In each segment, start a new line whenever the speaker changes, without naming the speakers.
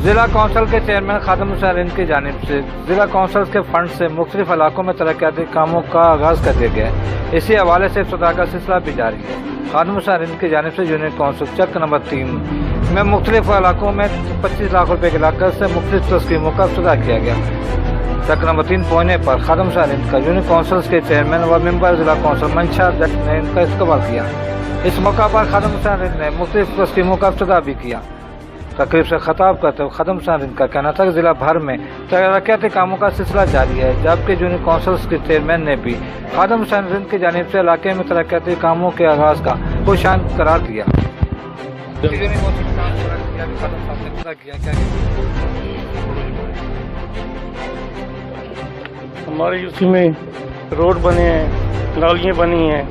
ضلع کونسل کے چیئرمین خادم حسین کی جانب سے ضلع کونسل کے فنڈ سے مختلف علاقوں میں ترقیاتی کاموں کا آغاز کر دیا گیا ہے۔ اسی حوالے سے افتتاح کا سلسلہ بھی جاری ہے۔ خادم حسین کی جانب سے یونٹ کونسل چک نمبر 3 میں مختلف علاقوں میں 25 لاکھ روپے کی لاگت سے مختلف اسکیموں کا افتتاح کیا گیا۔ چک نمبر 3 پہنچنے پر خادم حسین کا یونٹ کونسل کے چیئرمین و ممبر ضلع کونسل منشا جٹ نے ان کا استقبال کیا۔ اس موقع پر خادم حسین نے مختلف اسکیموں کا افتتاح بھی کیا۔ تقریب سے خطاب کرتے ہوئے خادم حسین کا کہنا تھا کہ ضلع بھر میں ترقیاتی کاموں کا سلسلہ جاری ہے، جبکہ یونٹ کونسل کے چیئرمین نے بھی خادم حسین کی جانب سے علاقے میں ترقیاتی کاموں کے آغاز کا خوشان قرار دیا۔
ہمارے یوسی میں روڈ بنے ہیں، نالیاں بنی ہیں،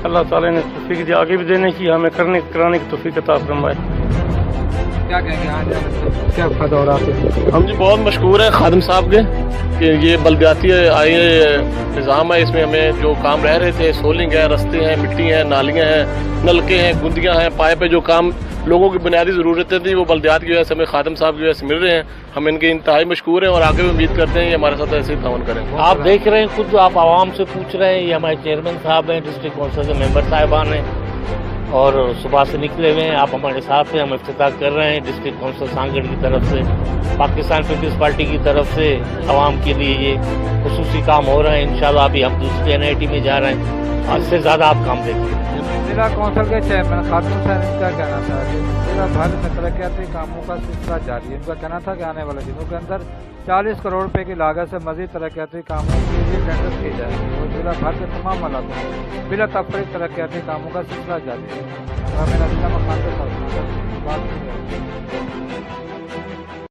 اللہ تعالیٰ نے توفیق دی، آگے بھی دینے کی ہمیں کرانے کی توفیق عطا فرمائے۔
کیا کہیں گے آج کیا فائدہ ہو رہا ہے؟
ہم جی بہت مشکور ہیں خادم صاحب کے کہ یہ بلدیاتی آئی نظام ہے، اس میں ہمیں جو کام رہ رہے تھے، سولنگ ہے، رستے ہیں، مٹی ہیں، نالیاں ہیں، نلکے ہیں، گندیاں ہیں، پائپ ہے، جو کام لوگوں کی بنیادی ضرورتیں تھیں وہ بلدیات کی وجہ سے ہمیں خادم صاحب کی وجہ سے مل رہے ہیں۔ ہم ان کے انتہائی مشکور ہیں اور آگے بھی امید کرتے ہیں یہ ہمارے ساتھ ایسے ہی تعاون کریں۔
آپ دیکھ رہے ہیں، خود آپ عوام سے پوچھ رہے ہیں، یہ ہمارے چیئرمین صاحب ہیں، ڈسٹرکٹ کونسل کے ممبر صاحبان ہیں اور صبح سے نکلے ہوئے ہیں۔ آپ ہمارے ساتھ ہیں، ہم افتتاح کر رہے ہیں ڈسٹرکٹ کونسل سانگڑ کی طرف سے، پاکستان پیپلز پارٹی کی طرف سے عوام کے لیے یہ خصوصی کام ہو رہا ہے۔ انشاءاللہ ابھی ہم دوسرے NIT میں جا رہے ہیں، آج سے زیادہ آپ کام دیکھیں۔
ضلع کونسل کے چیئرمین خادم حسین کا کہنا تھا کہ ضلع بھر میں ترقیاتی کاموں کا سلسلہ جاری ہے۔ ان کا کہنا تھا کہ آنے والے دنوں کے اندر 40 کروڑ روپے کی لاگت سے مزید ترقیاتی کاموں کے لیے ٹینڈر کیے جائیں گے اور ضلع بھر کے تمام علاقوں میں بلا تفریق ترقیاتی کاموں کا سلسلہ جاری ہے۔ میرا ضلع مکان کے ساتھ بات کی ہے۔